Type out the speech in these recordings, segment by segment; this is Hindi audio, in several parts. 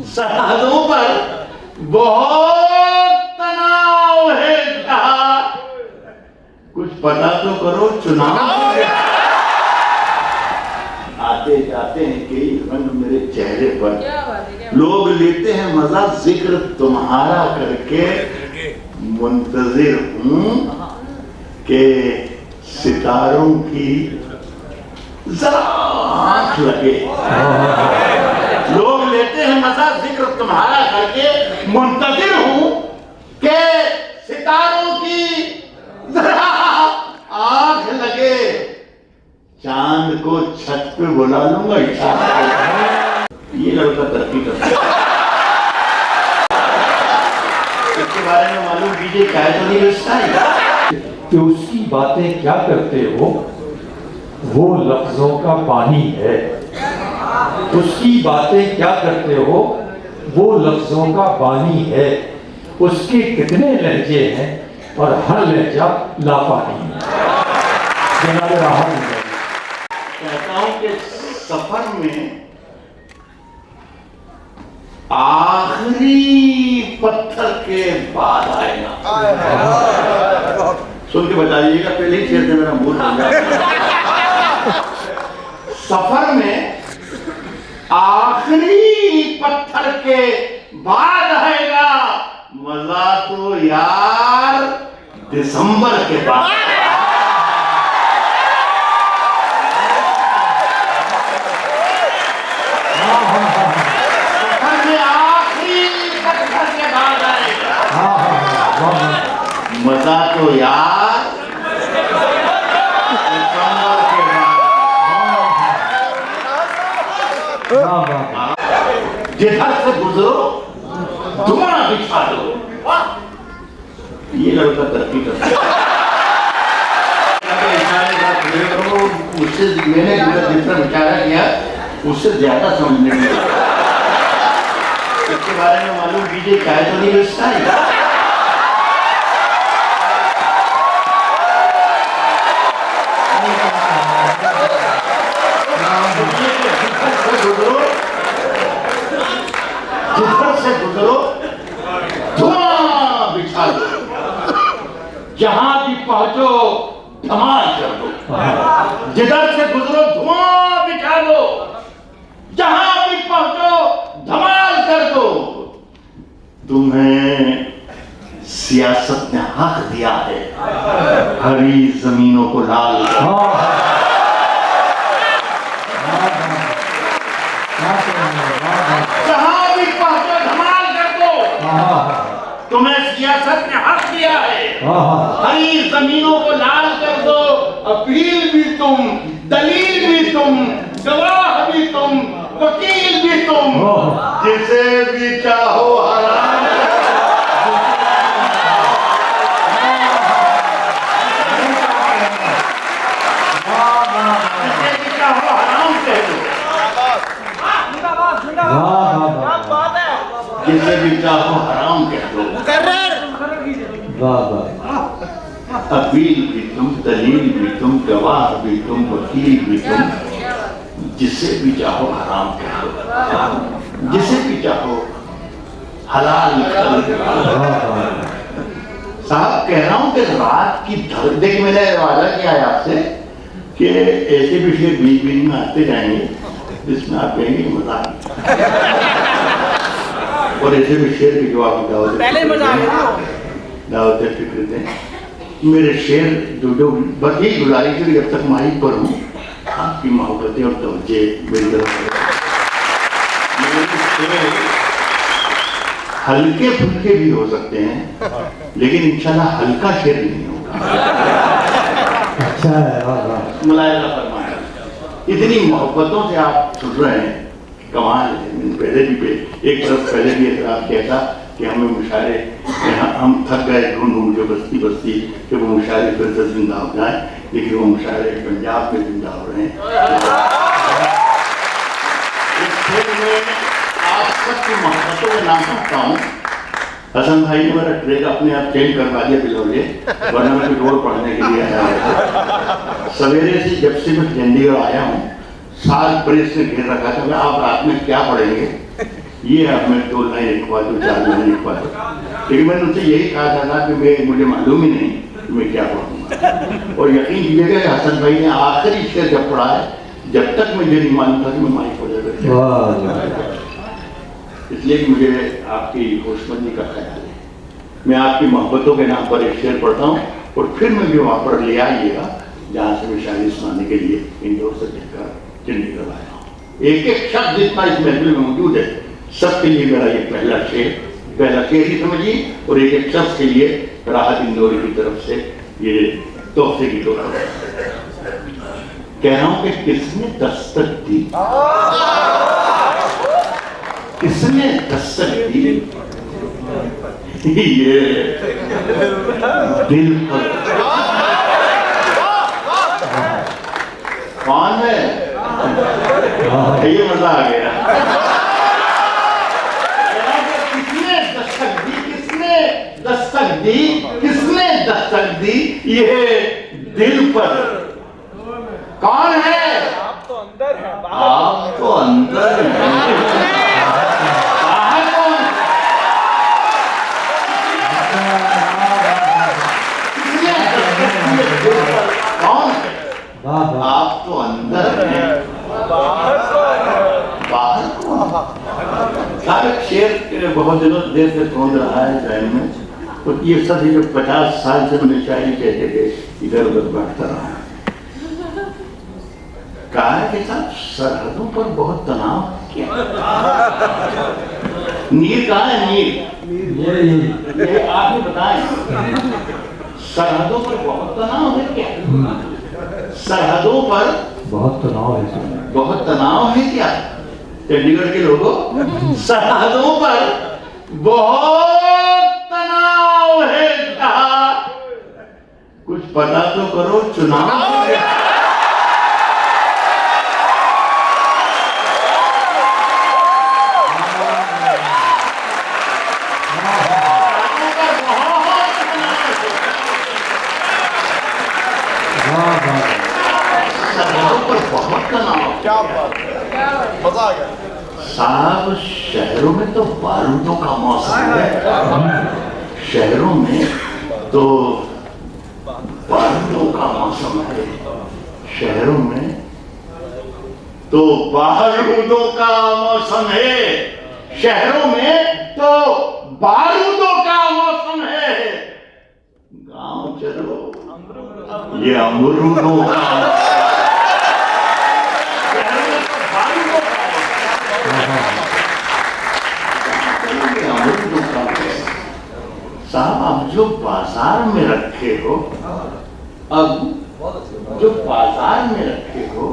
सरहदों पर बहुत तनाव है, कुछ पता तो करो। चुनाव आते जाते हैं कई रंग मेरे चेहरे पर, लोग लेते हैं मजा जिक्र तुम्हारा करके। मुंतजिर हूं कि सितारों की जरा आंख लगे। लोग लेते हैं मजा जिक्र तुम्हारा करके, मुंतजिर हूं कि सितारों की जरा आंख लगे। चांद को छत पे बुला लूंगा इशारा। ये लड़का तरक्की करता है। इसके बारे में मालूम कीजिए, क्या तो नहीं बेचता है कि उसकी बातें क्या करते हो वो लफ्जों का पानी है। उसकी बातें क्या करते हो वो लफ्जों का बानी है। उसके कितने लहजे हैं और हर लहजा लापानी है। जनाब राहत है। कहता हूं कि सफर में आखिरी पत्थर के बाद आएगा। सुन के बता दीजिएगा, पहले ही शेर से मेरा मूड बन गया। सफर में आखिरी पत्थर के बाद आएगा, मजा तो यार दिसंबर के बाद। सफर में आखिरी पत्थर के बाद आएगा, मजा तो यार दिसंबर के बाद। जिधर से गुजरो धुआं बिछा दो। ये लड़का तरक्की करता है। उससे मैंने जितना विचारा किया उससे ज्यादा समझने में। इसके बारे में मालूम कीजिए, क्या तो नहीं बेचता है। जिधर से गुजरो धुआं बिछा दो, जहां भी पहुंचो धमाल कर दो। जिधर से गुजरो धुआं बिछा दो, जहां भी पहुंचो धमाल कर दो। तुम्हें सियासत ने हक दिया है हरी जमीनों को लाल। जहां भी पहुंचो धमाल कर दो। तुम्हें सियासत ने हक दिया है हरी जमीनों को लाल कर दो। अपील भी तुम, दलील भी तुम, गवाह भी तुम, वकील भी तुम, जिसे भी चाहो हराम। जिसे भी चाहो हराम कह दो। जिसे भी चाहो हराम कह दो। अपील भी तुम, दलील भी तुम, गवाह भी तुम, वकील भी तुम, जिसे भी चाहो हराम कह दो। जिसे भी चाहो हलाल कर दो। साहब कह रहा हूं कि रात की देख, मैंने वादा किया है आपसे कि ऐसे भी शेर बीच बीच में आते जाएंगे जिसमें आप कहेंगे मजा। और ऐसे भी शेर की जवाब दावत फिक्र दें। मेरे शेर जो बस यही गुजारिश है, जब तक माइक पर हूँ आपकी मोहब्बतें और तवज्जे मेरी तरफ। हल्के फुल्के भी हो सकते हैं लेकिन इंशाल्लाह हल्का शेर नहीं होगा। अच्छा है। मुलायजा फरमाया। इतनी मोहब्बतों से आप सुन रहे हैं, कमाल है। पहले भी एक तरफ पहले भी एतराफ़ किया था कि हमें मुशायरे, हम थक गए ढूंढ ढूंढ के बस्ती बस्ती कि वो मुशायरे फिर से जिंदा हो जाए, लेकिन वो मुशायरे पंजाब में जिंदा हो रहे हैं। इस खेल में आप सबकी मोहब्बतों के नाम रखता हूँ हसन भाई ने मेरा ट्रेक अपने आप चेंज करवा दिया बिलौले, वरना मैं रोड पढ़ने के लिए आया था। सवेरे से जब से मैं चंडीगढ़ आया हूँ, साल प्रेस ने घेर रखा था, मैं आप रात में क्या पढ़ेंगे, ये अब मैं 2 लाइन लिखवा दूँ, 4 लाइन लिखवा दूँ। लेकिन मैंने उनसे यही कहा था कि मुझे मालूम ही नहीं कि मैं क्या पढ़ूंगा। और यकीन कीजिएगा हसन भाई ने आखिरी शेर जब पढ़ा है, जब तक मुझे नहीं मालूम था कि मैं माइक हो जाएगा। इसलिए कि मुझे आपकी होशमंदी का ख्याल है। मैं आपकी मोहब्बतों के नाम पर एक शेर पढ़ता हूँ और फिर मैं भी वहाँ पर ले आइएगा जहाँ से मैं शायरी सुनाने के लिए इंदौर से लेकर चंडीगढ़ आया हूँ। एक एक शब्द जितना इस महफिल में मौजूद है, सबके लिए मेरा ये पहला शेर ही समझिए, और एक एक शख्स के लिए राहत इंदौरी की तरफ से ये तोहफे की तौर पर कह रहा हूँ कि किसने दस्तक दी, किसने दस्तक दी, ये दिल पर। कौन है? ये मजा आ गया। किसने दस्तक दी, किसने दस्तक दी, किसने दस्तक दी ये दिल पर। कौन है? आप तो अंदर हैं, आप तो अंदर हैं, बाहर कौन? किसने दस्तक दी ये दिल पर? कौन है? आप तो अंदर हैं, बाहर कौन? साहब शेर बहुत दिनों देर से पहुंच रहा है जहन में, तो ये सब जो 50 साल से मैंने शायरी कहते थे इधर उधर बैठता रहा। कहा है कि साहब सरहदों पर बहुत तनाव क्या? नीर कहाँ है? नीर ये आप ही बताएं। सरहदों पर बहुत तनाव है क्या? सरहदों पर बहुत तनाव है। बहुत तनाव है क्या? चंडीगढ़ के लोगों, सरहदों पर बहुत तनाव है क्या? कुछ पता तो करो, चुनाव क्या बात है, मजा आ गया साहब। शहरों में तो बारूदों का मौसम है, शहरों में तो बारूदों का मौसम है, शहरों में तो बारूदों का मौसम है, शहरों में तो बारूदों का मौसम है। गांव चलो ये अमरूदों का साहब। आप जो बाजार में रखे हो, अब जो बाजार में रखे हो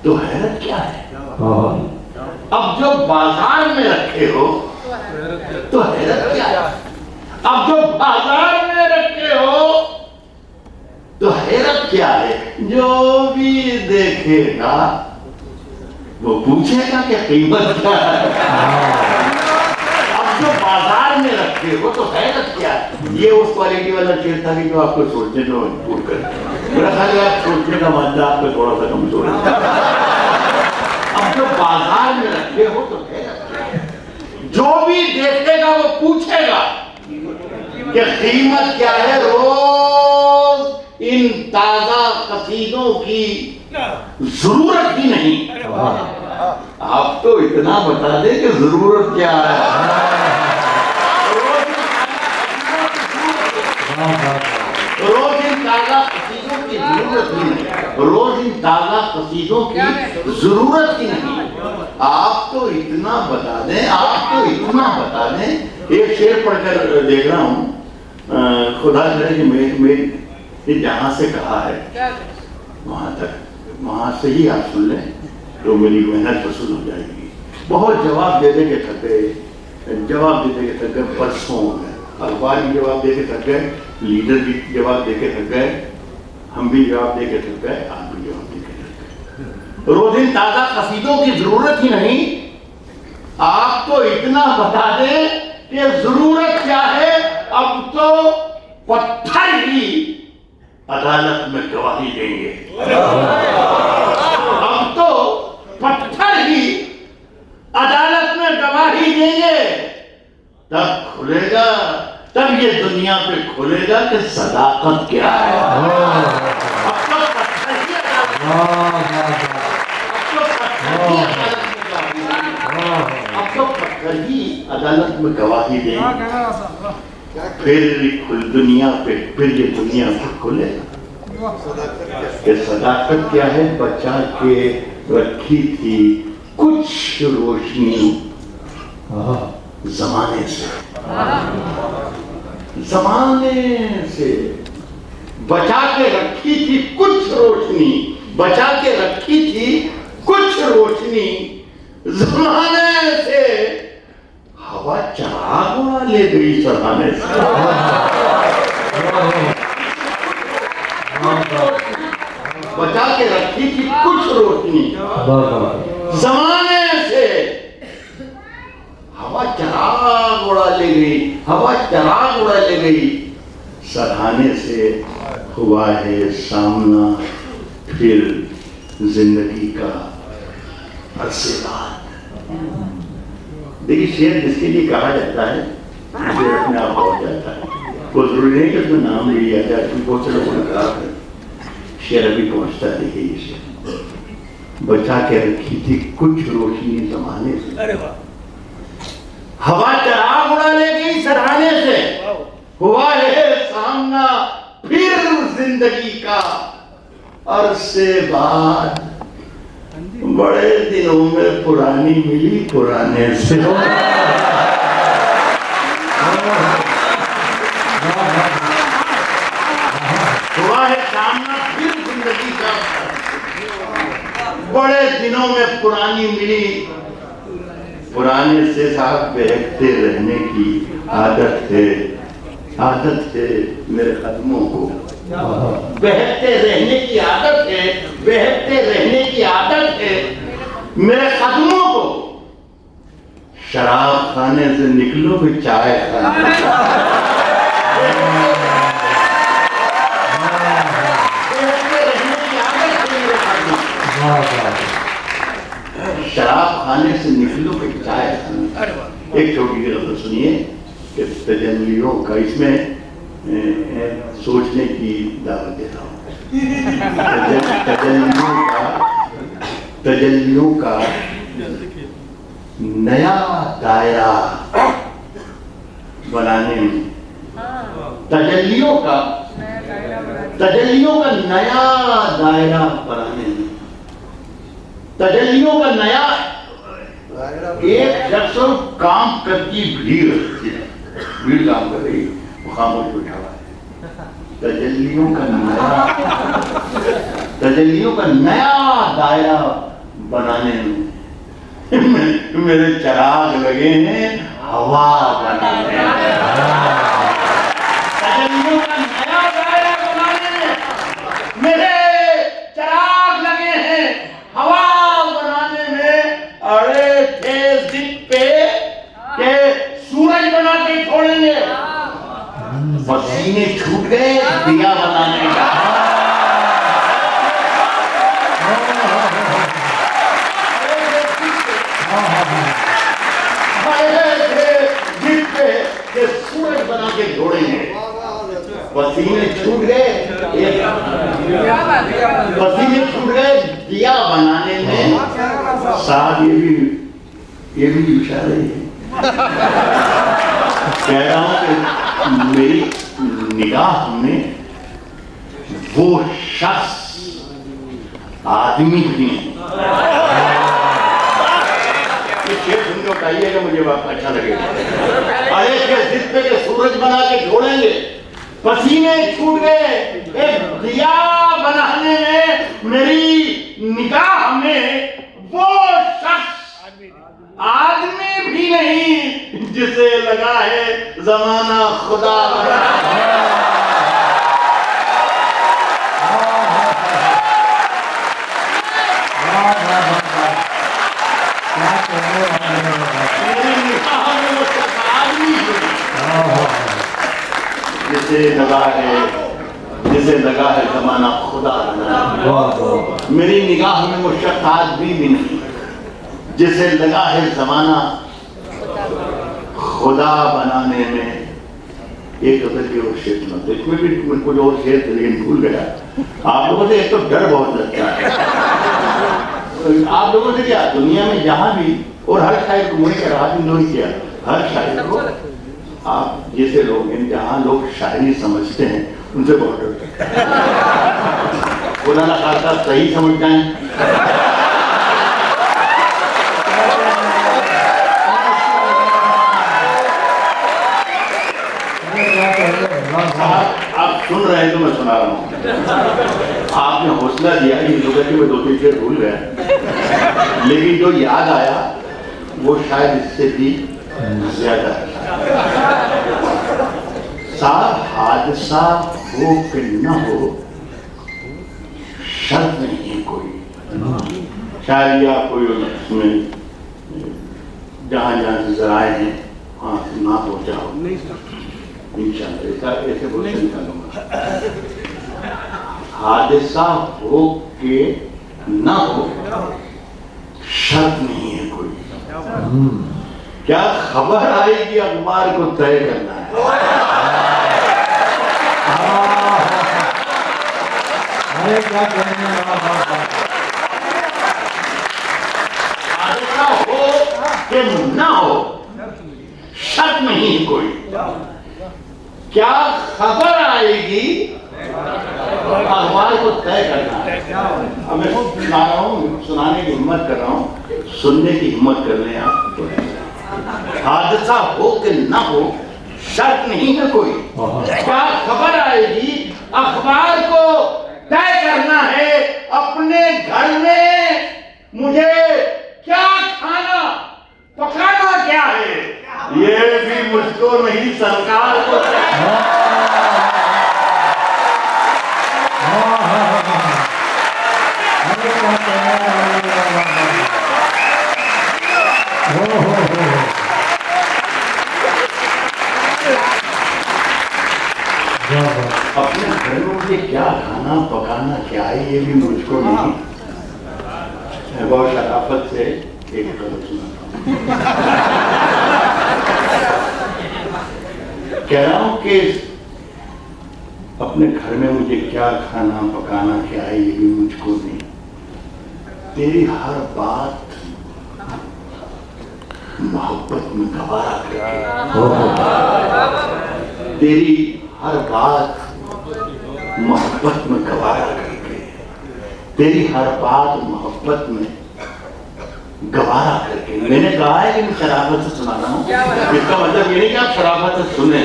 तो हैरत क्या है? अब जो बाजार में रखे हो तो हैरत क्या है? अब जो बाजार में रखे हो तो हैरत क्या है? जो भी देखेगा वो पूछेगा कि कीमत क्या है। अब जो बाजार में रखे हो तो हैरत क्या है? ये उस क्वालिटी वाला शेर था कि जो आपको सोचने को मजबूर करे। मेरा ख्याल है आप सोचने का मामला आपको थोड़ा सा कमजोर है। अब जो बाजार में रखे हो तो हैरत क्या है? जो भी देखेगा वो पूछेगा कि कीमत क्या है। रोज इन ताजा कसीदों की जरूरत ही नहीं। आप तो इतना बता दें कि जरूरत क्या है। रोज इन ताजा कसीदों की जरूरत ही नहीं, रोज इन ताजा कसीदों की जरूरत ही नहीं। आप तो इतना बता दें, आप तो इतना बता दें। एक शेर पढ़कर देख रहा हूँ, खुदा करे कि मैं जहाँ से कहा है वहाँ तक, वहाँ से ही आप सुन लें तो मेरी मेहनत वसूल हो जाएगी। बहुत जवाब दे के थक गए, जवाब दे के थक गए, परसों हो गए, अखबार भी जवाब दे के थक गए, लीडर भी जवाब दे के थक गए, हम भी जवाब दे के थक गए, आप भी जवाब दे के थक गए। रोज इन ताजा कसीदों की जरूरत ही नहीं। आप तो इतना बता दें कि जरूरत क्या है, अब तो पत्थर ही अदालत में गवाही देंगे। अब तो पत्थर ही अदालत में गवाही देंगे, तब खुलेगा, तब ये दुनिया पे खुलेगा कि सदाकत क्या है। अब तो पत्थर ही अदालत में गवाही देंगे, फिर दुनिया पे, फिर ये दुनिया पे खुलेगा कि सदाकत क्या है। बचा के रखी थी कुछ रोशनी जमाने से, बचा के रखी थी कुछ रोशनी, बचा के रखी थी कुछ रोशनी जमाने से, हवा चराग उड़ा ले गई जमाने से। बचा के रखी थी कुछ रोशनी जमाने से, हवा चराग उड़ा ले गई, हवा चराग उड़ा ले गई। सराहने से हुआ है सामना फिर जिंदगी का अरसे बाद। देखिए, शेर जिसके लिए कहा जाता है शेर अपने आप हो जाता है, वो जरूरी नहीं कि उसमें नाम लिया जाए। बहुत से लोगों ने कहा शेर अभी पहुंचता है। देखिए, ये शेर बचा के रखी थी कुछ रोशनी जमाने से, हवा चराग उड़ा ले गई सराहने से, हुआ है सामना फिर जिंदगी का अरसे बाद। बड़े दिनों में पुरानी मिली पुराने से। हुआ है सामना फिर जिंदगी का, बड़े दिनों में पुरानी मिली। पुराने से साथ बहकते रहने की आदत है, आदत है मेरे कदमों को, बहकते रहने की आदत है, बहकते रहने की आदत है मेरे कदमों को। शराब खाने से निकलो कि चाय खाने। बहकते रहने की आदत है मेरे कदमों, शराब खाने से निकलो कि चाय खाने। एक छोटी सी गज़ल सुनिए कि तजल्लियों का, इसमें सोचने की दावत दे रहा हूँ। तजल्लियों का नया दायरा बनाने में, तजल्लियों का नया दायरा बनाने में, तजल्लियों का नया एक शख्स काम करती भीड़, भीड़ काम कर रही, वो खामोश बैठा हुआ है। तजल्लियों का नया दायरा बनाने में मेरे चिराग लगे हैं हवा बनाने में। तजल्लियों का नया दायरा बनाने में मेरे चिराग लगे हैं हवा बनाने में। अरे थे जिद पे के सूरज बना के छोड़ेंगे, पसीने छूट गए दिया बनाने का। जिद पे के सूरज बना के छोड़ेंगे, पसीने छूट गए, पसीने छूट गए दिया बनाने में। साथ ये भी इशारे हैं। कह रहा हूं कि मेरी निगाह में वो शख्स आदमी भी सुन के बताइएगा, मुझे अच्छा लगेगा। अरे के जिद पे के सूरज बना के छोड़ेंगे, पसीने छूट गए एक दिया बनाने में। मेरी निगाह में वो शख्स आदमी भी नहीं जिसे लगा है जमाना खुदा बना। जिसे लगा है जमाना खुदा बनाने, मेरी निगाह में मुशक्क़त भी नहीं, जिसे लगा है जमाना खुदा बनाने में। एक गजल की और शेर सुना, इसमें भी कुछ और शेर थे लेकिन भूल गया। आप लोगों से एक तो डर बहुत लगता है, आप लोगों से क्या दुनिया में जहां भी, और हर शायर को मुझे कह रहा नहीं किया, हर शायर को आप जैसे लोग हैं जहां लोग शायरी समझते हैं उनसे बहुत डरते हैं। खुदा ना खासा सही समझ जाए। आप सुन रहे हैं तो मैं सुना रहा हूँ। आपने हौसला दिया कि मैं 2-3 शेर भूल गया, लेकिन जो याद आया वो शायद इससे भी ज्यादा। साफ हादसा हो कि न हो, शर्त नहीं है कोई, शायद या कोई उसमें जहां जहां से जराए हैं वहां से ना पहुंचाओ इंशाअल्लाह, ऐसे बोल निकालूंगा। हादसा हो के ना हो, शर्त नहीं है कोई। क्या खबर आएगी अखबार को तय करना है। अरे क्या कहने, हादसा हो के ना हो, शर्त नहीं है कोई। क्या खबर आएगी अखबार को तय करना है। अब मैं सुना रहा हूँ, सुनाने की हिम्मत कर रहा हूँ, सुनने की हिम्मत कर लें आप। हादसा हो कि ना हो, शर्त नहीं है कोई। क्या खबर आएगी अखबार को तय करना है। अपने घर में मुझे क्या खाना पकाना क्या है, ये भी मुझको नहीं सरकार को। अपने घर में मुझे क्या खाना पकाना क्या है, ये भी मुझको नहीं। मैं बहुत शराफत से एक गजल सुनाता हूँ। कह रहा हूं कि अपने घर में मुझे क्या खाना पकाना क्या है, ये भी मुझको नहीं। तेरी हर बात मोहब्बत में गवारा करके, तेरी हर बात मोहब्बत में गवारा करके, तेरी हर बात मोहब्बत में गवारा करके। मैंने कहा है कि मैं शराफत से सुना रहा हूँ, इसका मतलब ये नहीं कि आप शराफत से सुने।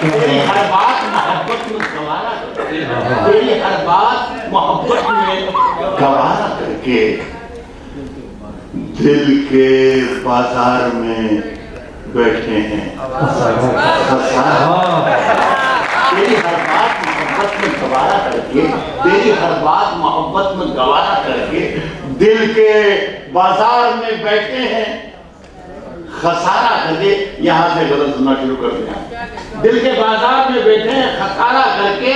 तेरी हर बात मोहब्बत में गवारा करके, तेरी हर बात मोहब्बत में गवारा करके, दिल के बाजार में बैठे हैं। तेरी हर बात मोहब्बत में गवारा करके, तेरी हर बात मोहब्बत में गवारा करके, दिल के बाजार में बैठे हैं खसारा करके। यहां से गलत सुनना शुरू कर दिया। दिल के बाजार में बैठे हैं खसारा करके,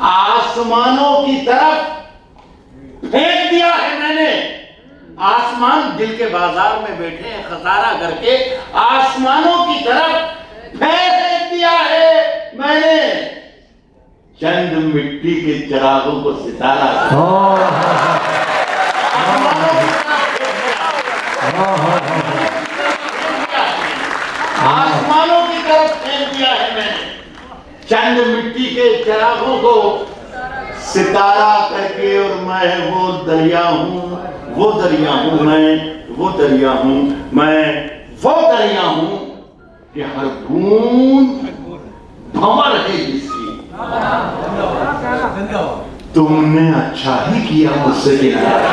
आसमानों की तरफ फेंक दिया है मैंने। आसमान, दिल के बाजार में बैठे हैं खसारा करके, आसमानों की तरफ फेंक दिया है मैंने। चंद मिट्टी के चिरागों को सितारा, आसमानों की तरफ फेंक दिया है मैंने। चंद मिट्टी के चिरागों को सितारा करके, और मैं वो दरिया हूँ, वो दरिया हूँ मैं, वो दरिया हूँ मैं, वो दरिया हूँ कि हर बूंद भंवर है जिसकी। तुमने अच्छा ही किया मुझसे किनारा।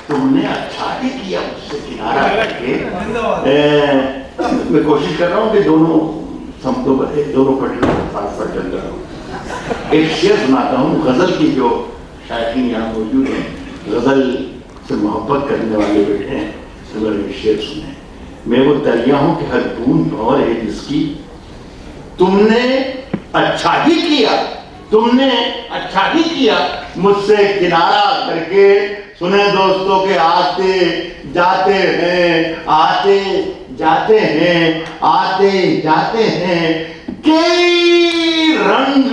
तुमने अच्छा ही किया मुझसे किनारा करके। मैं कोशिश कर रहा हूँ कि दोनों पटरियों के साथ साथ चल रहा हूँ। एक शेर सुनाता हूँ, गजल की जो शायकीन यहाँ मौजूद हैं, गजल से मोहब्बत करने वाले बैठे हैं, तो मेरे शेर सुने। मैं वो दरिया हूँ कि हर बूंद भंवर है जिसकी, तुमने अच्छा ही किया, तुमने अच्छा ही किया मुझसे किनारा करके। सुने दोस्तों के आते जाते हैं, आते जाते हैं, आते जाते हैं, कई रंग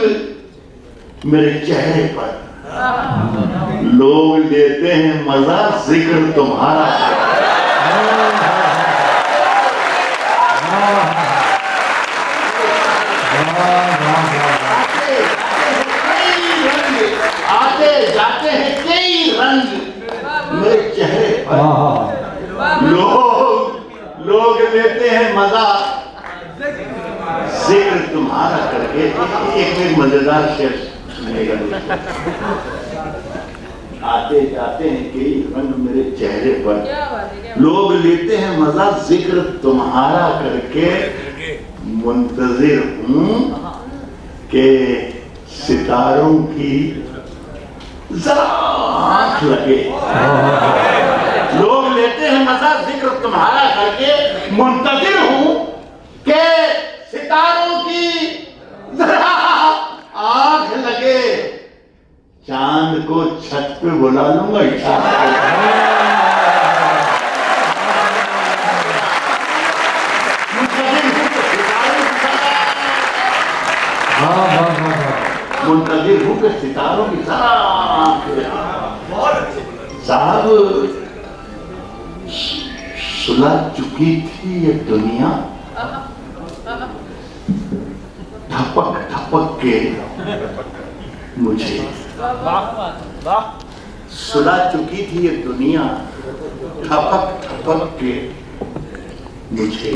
मेरे चेहरे पर, लोग लेते हैं मजा जिक्र तुम्हारा। आते जाते हैं कई रंग मेरे चेहरे पर, लोग लेते हैं मजा जिक्र तुम्हारा करके। एक मजेदार शेर सुनेगा दोस्तों। आते जाते हैं कई रंग मेरे चेहरे पर, लोग लेते हैं मजा जिक्र तुम्हारा करके। मुंतजिर हूं के सितारों की जरा आंख लगे, लोग लेते हैं मजा जिक्र तुम्हारा करके। मुंतजिर हूं के सितारों की जरा आंख लगे, चांद को छत पे बुला लूंगा इशारा। मुंतजिर हूँ कि सितारों की साहब सुलह चुकी थी ये दुनिया, थपक थपक के मुझे, सुलह चुकी थी ये दुनिया, थपक थपक के मुझे,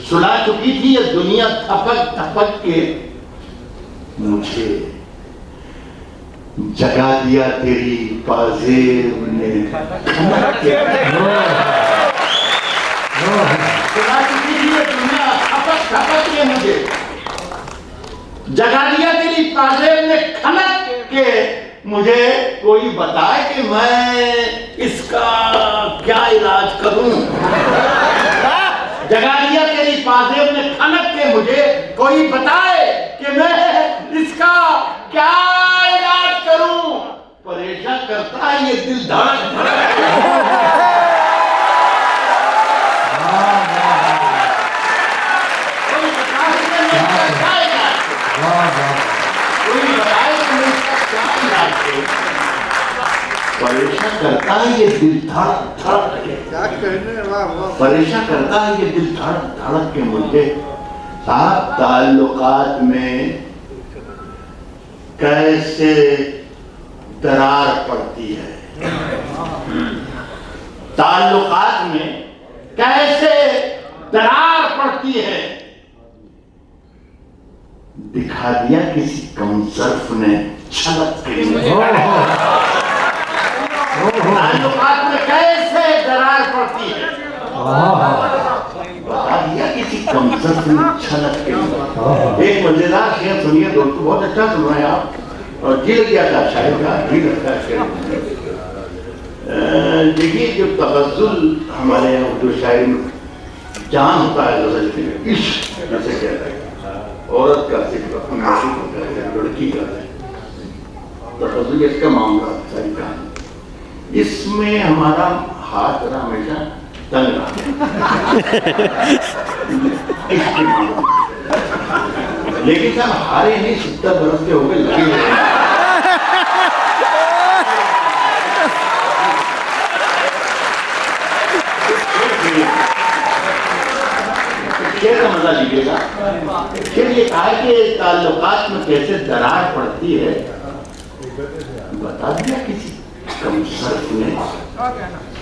सुलह चुकी थी ये दुनिया, थपक थपक के मुझे। जगा दिया तेरी पाजेब ने, सुलह चुकी थी ये दुनिया, थपक थपक के मुझे, जगा दिया तेरी पाजेब ने खनक के मुझे। कोई बताए कि मैं इसका क्या इलाज करूं, जगा दिया तेरी पाजेब ने खनक के मुझे, कोई बताए कि मैं इसका क्या इलाज करूं। परेशान करता है ये दिल धड़क धड़क, कोई बताए कि मैं इसका क्या इलाज करूं, कोई बताए कि मैं इसका क्या इलाज करूं। परेशान करता है ये दिल धड़क धड़क के, परेशान करता है ये दिल धड़क धड़क के मुझे। साहब ताल्लुकात में कैसे दरार पड़ती है, ताल्लुकात में कैसे दरार पड़ती है, दिखा दिया किसी कमजर्फ ने छलक के। ताल्लुकात में कैसे दरार पड़ती है, बता दिया किसी कमजर्फ ने छलक के। एक मजेदार शेर सुनिए दोस्तों, बहुत अच्छा सुन रहे हैं आप, और दिल गया था शायद का दिल रखा शेर। देखिए जो तबज्जुल हमारे यहाँ उर्दू शायरी में जान होता है गजल में, इश्क जैसे कहते हैं, औरत का सिर्फ होता है, लड़की का तबज्जुल इसका मामला सारी कहानी। इसमें हमारा हाथ रहा हमेशा तंग रहा, लेकिन सब हारे नहीं, 70 बरस के हो गए लगे हुए। शेर का मजा लीजिएगा। फिर ये कहा कि ताल्लुकात में कैसे दरार पड़ती है, बता दिया किसी कमसर्फ ने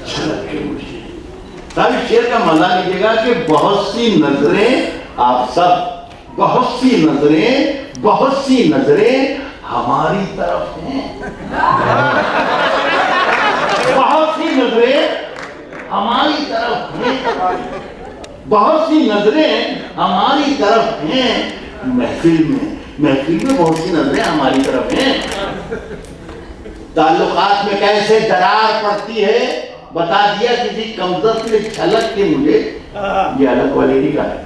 छलक के मुझे। तब शेर का मजा लीजिएगा कि बहुत सी नजरें, आप सब बहुत सी नजरें, बहुत सी नजरें हमारी तरफ हैं, बहुत सी नजरें हमारी तरफ हैं, बहुत सी नजरें हमारी तरफ हैं। महफिल में महफिल में बहुत सी नजरें हमारी तरफ हैं। ताल्लुकात में कैसे दरार पड़ती है बता दिया किसी कमजोर ने झलक के मुझे। ये अलग क्वालिटी का है।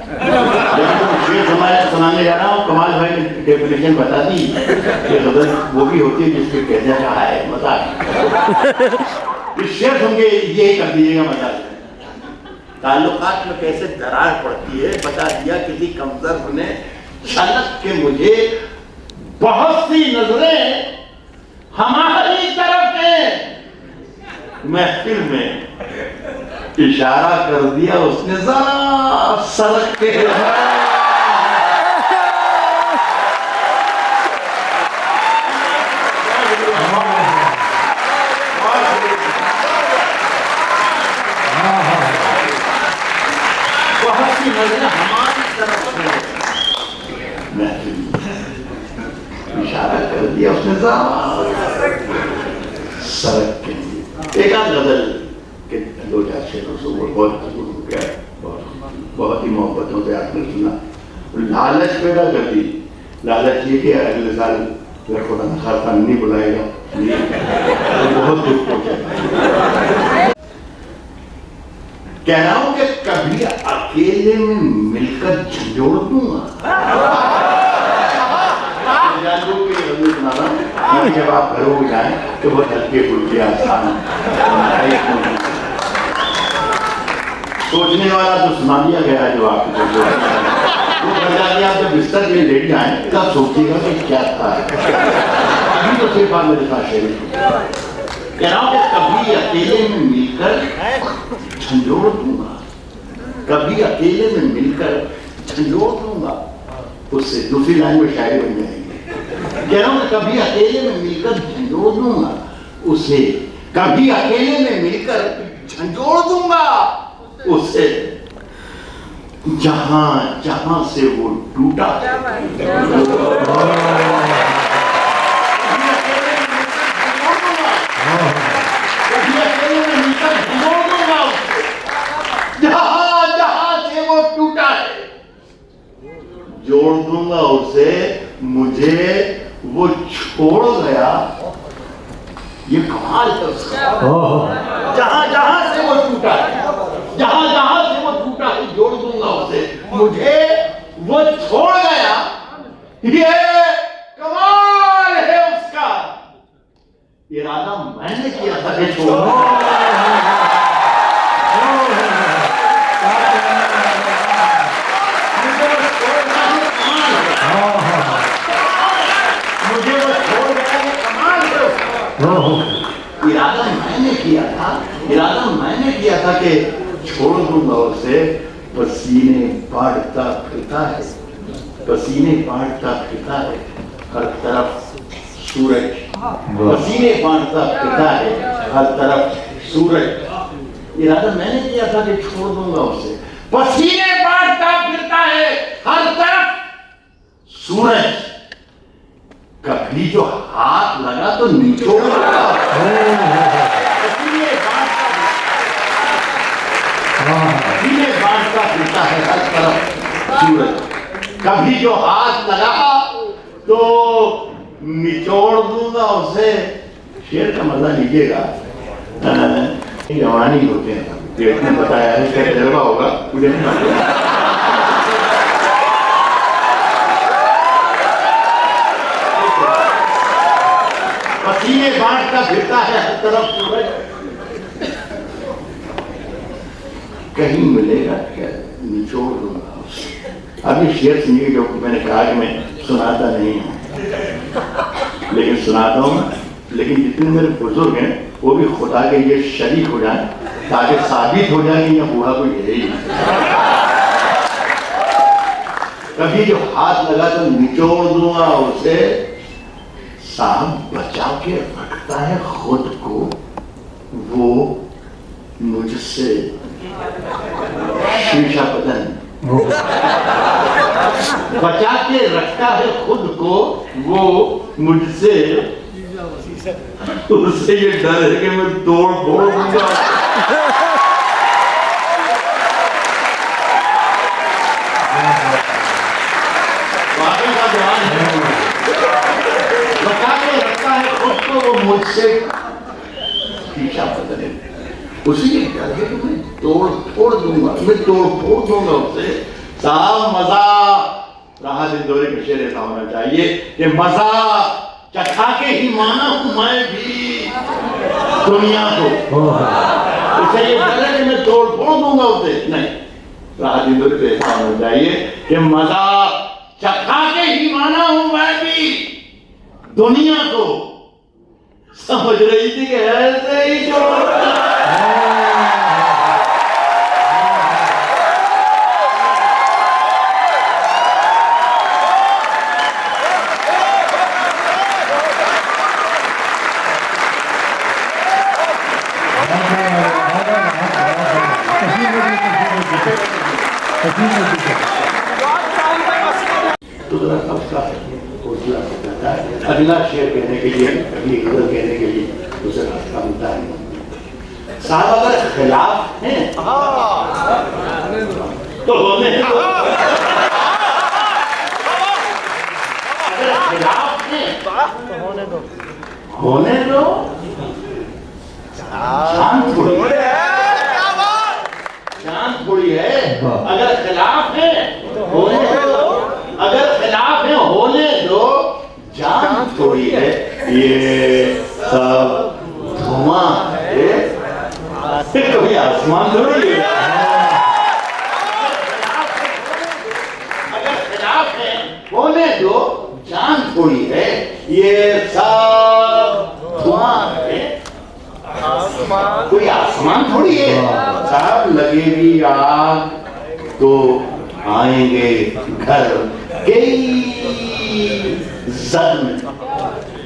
लेकिन शेर हमारे सुनाने जा रहा हूँ, कमाल भाई ने डेफिनेशन बता दी कि गजल वो भी होती है जिसके कहने का है मजाक। इस शेर सुन के ये कर दीजिएगा मजाक। ताल्लुकात में कैसे दरार पड़ती है बता दिया किसी कमजोर ने झलक के मुझे। बहुत सी नजरें हमारी तरफ है। महफिल में इशारा कर दिया उसने जरा सरक के। बहुत सी नजरें हमारी तरफ है। महफिल में इशारा कर दिया उसने जरा सरक के। एक आध गजल के 2-4 शेरों से वो बहुत ही मोहब्बतों से आपने सुना। लालच पैदा कर दी। लालच ये कि अगले साल अगर खुदा न खास्ता नहीं बुलाएगा तो बहुत दुख पहुंचेगा। कह रहा हूं कि कभी अकेले में मिलकर झंझोड़ दूंगा। जब आप घरों में जाएं तो बहुत हल्के फुल्के आसान सोचने वाला तो सुना दिया गया जो आपको वो घर जाके आप जब बिस्तर में लेट जाएं तब सोचिएगा कि क्या था। अभी तो सिर्फ आप मेरे साथ शेयर कह रहा हूं कि कभी अकेले में मिलकर झंझोड़ दूंगा। कभी अकेले में मिलकर झंझोड़ दूंगा। उससे दूसरी लाइन में शायरी बन जाएगी। कह रहा हूं कभी अकेले में मिलकर झंझोड़ दूंगा उसे। कभी अकेले में मिलकर झंझोड़ दूंगा उसे। जहां जहां से वो टूटा जहां जहां से वो टूटा है जोड़ दूंगा उसे। मुझे वो छोड़ गया। ये कमाल है उसका। जहां जहां से वो टूटा है, जहां जहां से वो टूटा है जोड़ दूंगा उसे। मुझे वो छोड़ गया। ये कमाल है उसका। इरादा मैंने किया था कि छोड़ो। इरादा मैंने किया था कि छोड़ दूंगा उसे। पसीने बाढ़ता फिरता है, पसीने बाढ़ता फिरता है हर तरफ सूरज। पसीने बाढ़ता फिरता है हर तरफ सूरज। इरादा मैंने किया था कि छोड़ दूंगा उसे। पसीने बाढ़ता फिरता है हर तरफ सूरज। कभी जो हाथ लगा तो निचोड़ लगा। बांटता फिरता है हर तरफ सूरज। कभी जो हाथ लगा तो निचोड़ दूंगा उसे। शेर का मजा लीजिएगा। जवानी होते हैं पेट में बताया है क्या तजर्बा होगा मुझे नहीं मालूम। पसीने बांटता फिरता है हर तरफ सूरज। कहीं मिलेगा क्या निचोड़ दूंगा। अभी शेर सुनिए जो मैंने कहा कि मैं सुनाता नहीं हूं लेकिन सुनाता हूं। लेकिन जितने मेरे बुजुर्ग हैं वो भी खुदा के लिए शरीक हो जाए ताकि साबित हो जाए कि यह बूढ़ा कोई है ही। कभी जो हाथ लगा तो निचोड़ दूंगा उसे। साहब बचा के रखता है खुद को वो मुझसे। शीशा बदन बचा के रखता है खुद को वो मुझसे। उससे ये डर है कि मैं तोड़ फोड़ दूंगा। वाकई का ध्यान है। मुझसे पीछा बदले, उसी के डर है कि मैं तोड़ फोड़ दूंगा, मैं तोड़ फोड़ दूंगा उससे। साहब मजा राहत इंदौरी का शेर ऐसा होना चाहिए कि मजा चखा के ही माना हूं मैं भी दुनिया को। उसे ये डर है कि मैं तोड़ फोड़ दूंगा उसे, नहीं, राहत इंदौरी को ऐसा होना चाहिए कि मजा चखा के ही माना हूं मैं भी दुनिया को। समझ रही थी कि ऐसे ही छोड़ तो जरा सबका हौसला बताता है। अगला शेर कहने के लिए, अगली गजल कहने के लिए उसे रास्ता मिलता है। साहब अगर खिलाफ हैं तो होने दो, अगर खिलाफ हैं होने दो, शांत थोड़ी है, शांत थोड़ी है। अगर खिलाफ है होने दो, अगर खिलाफ है होने दो, जान थोड़ी है। ये सब धुआं है, कभी आसमान थोड़ी है। अगर खिलाफ है होने दो, जान थोड़ी है। ये सब धुआं है, कोई आसमान थोड़ी है। साहब लगेगी आग तो आएंगे घर कई जद में,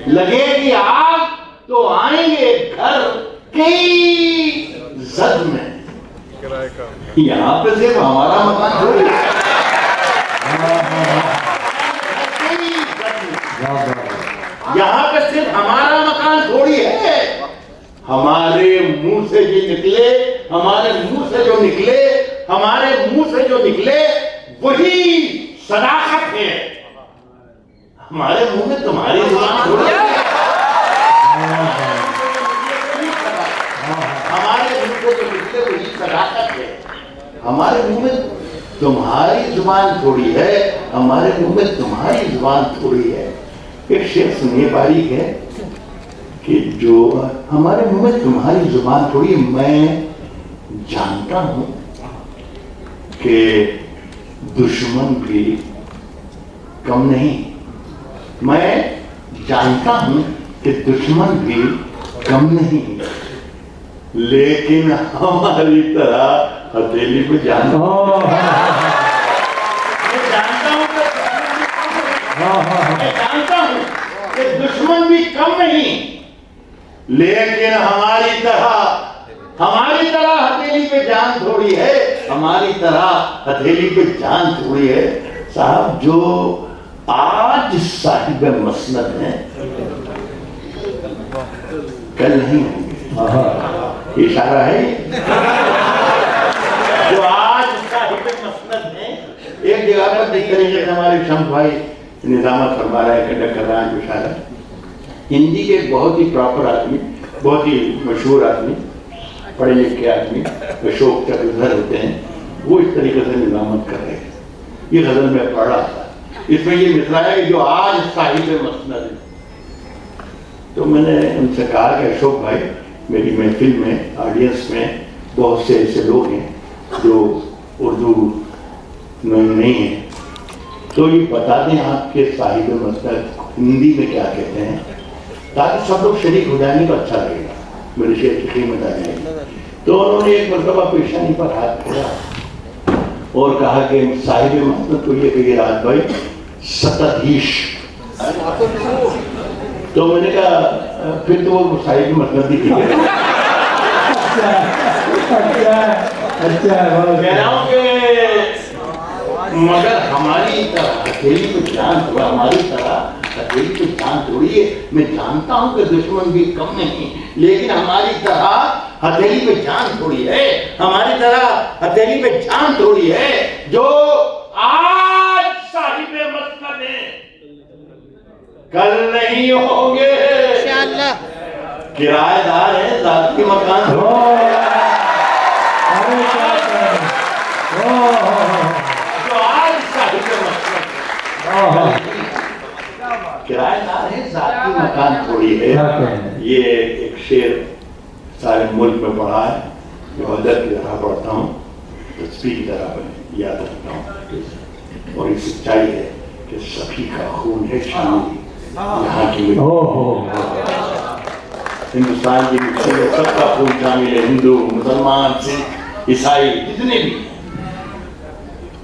लगेगी आग तो आएंगे घर कई जद में। यहाँ पे सिर्फ हमारा मकान थोड़ी है, यहाँ पे सिर्फ हमारा मकान थोड़ी है। हमारे मुंह से जो निकले, हमारे मुंह से जो निकले, हमारे मुंह से जो निकले वही सदाकत है। हमारे मुंह में तुम्हारी जुबान थोड़ी है, हमारे मुंह से जो निकले वही सदाकत है। हमारे मुंह में तुम्हारी जुबान थोड़ी है, हमारे मुंह में तुम्हारी जुबान थोड़ी है। एक शेर सुनिए, बारीक है कि जो हमारे मुंह में तुम्हारी जुबान थोड़ी, मैं जानता हूं कि दुश्मन भी कम नहीं, मैं जानता हूं कि दुश्मन भी कम नहीं, लेकिन हमारी तरह हथेली पे जान, मैं जानता हूं कि दुश्मन भी कम नहीं, लेकिन हमारी तरह हथेली पे जान थोड़ी है, हमारी तरह हथेली पे जान थोड़ी है। साहब जो आज साहिब मसनद हैं कल नहीं होंगे, इशारा है। जो आज साहिब मसनद हैं, एक जगह पर देख करेंगे हमारे शम्स भाई निजामत फरमा रहे हैं, कंडक्ट कर रहा है इशारा। हिंदी के बहुत ही प्रॉपर आदमी, बहुत ही मशहूर आदमी, पढ़े लिखे आदमी, अशोक चक्रधर होते हैं, वो इस तरीके से निजामत कर रहे हैं। ये गजल में पढ़ रहा था, इसमें ये मिसरा है जो आज साहिब मसनद है। तो मैंने उनसे कहा कि अशोक भाई, मेरी महफिल में, ऑडियंस में बहुत से ऐसे लोग हैं जो उर्दू नहीं है, तो ये बता दें आपके साहिब मसनद हिंदी में क्या कहते हैं, ताकि सब लोग शरीक हो जाएंगे तो अच्छा लगेगा, मेरे शेर की कीमत आ जाएगी। तो उन्होंने एक मरतबा पेशानी पर हाथ फेरा और कहा कि साहिब मसनद को ये कहिए राज भाई सताधीश। तो मैंने कहा फिर तो वो साहिब मसनद ही कह रहा हूं कि मगर हमारी तरह हथेली पे जान थोड़ा, हमारी तरह हथेली पे जान थोड़ी है। मैं जानता हूं कि दुश्मन भी कम नहीं, लेकिन हमारी तरह हथेली पे जान थोड़ी है, हमारी तरह हथेली पे जान थोड़ी है। जो आज साहिब मसनद है कल नहीं होंगे, किराएदार है जाती मकान ओ, अरे क्या कह रहे हैं? जो आज साहिब ओ, किराएदार है जाती मकान थोड़ी है। क्या कहें? ये एक शेर सारे मुल्क में पढ़ा है, जो अदर की तरह पढ़ता हूँ, तस्वीर की तरह याद रखता हूँ, और ये सच्चाई है कि सभी का खून है शामिल यहाँ की मिट्टी। हिंदुस्तान की मिट्टी में सबका खून शामिल है, हिंदू, मुसलमान, सिख, ईसाई, जितने भी।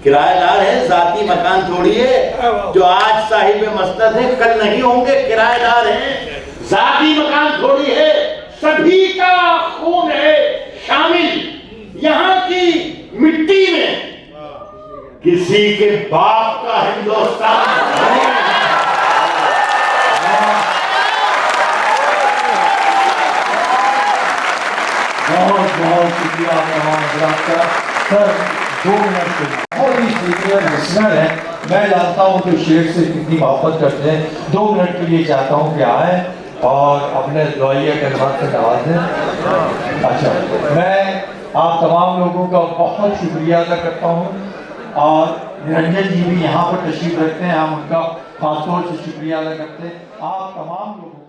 किराएदार है जाती मकान थोड़ी है, जो आज साहिब मसनद है कल नहीं होंगे किराएदार हैं। जाती मकान थोड़ी है, सभी का खून है शामिल यहाँ की मिट्टी में। किसी के बाप का हिंदुस्तान बहुत बहुत शुक्रिया तमाम हजरात का। सर 2 मिनट से बहुत ही सीनियर लिसनर है, मैं जानता हूँ कि शेर से कितनी मोहब्बत करते हैं। 2 मिनट के लिए चाहता हूँ कि आए और अपने दुआइया कलमात से नवाजें। अच्छा, मैं आप तमाम लोगों का बहुत शुक्रिया अदा करता हूँ, और निरंजन जी भी यहाँ पर तशरीफ रखते हैं, हम उनका खासतौर से शुक्रिया अदा करते हैं। आप तमाम लोगों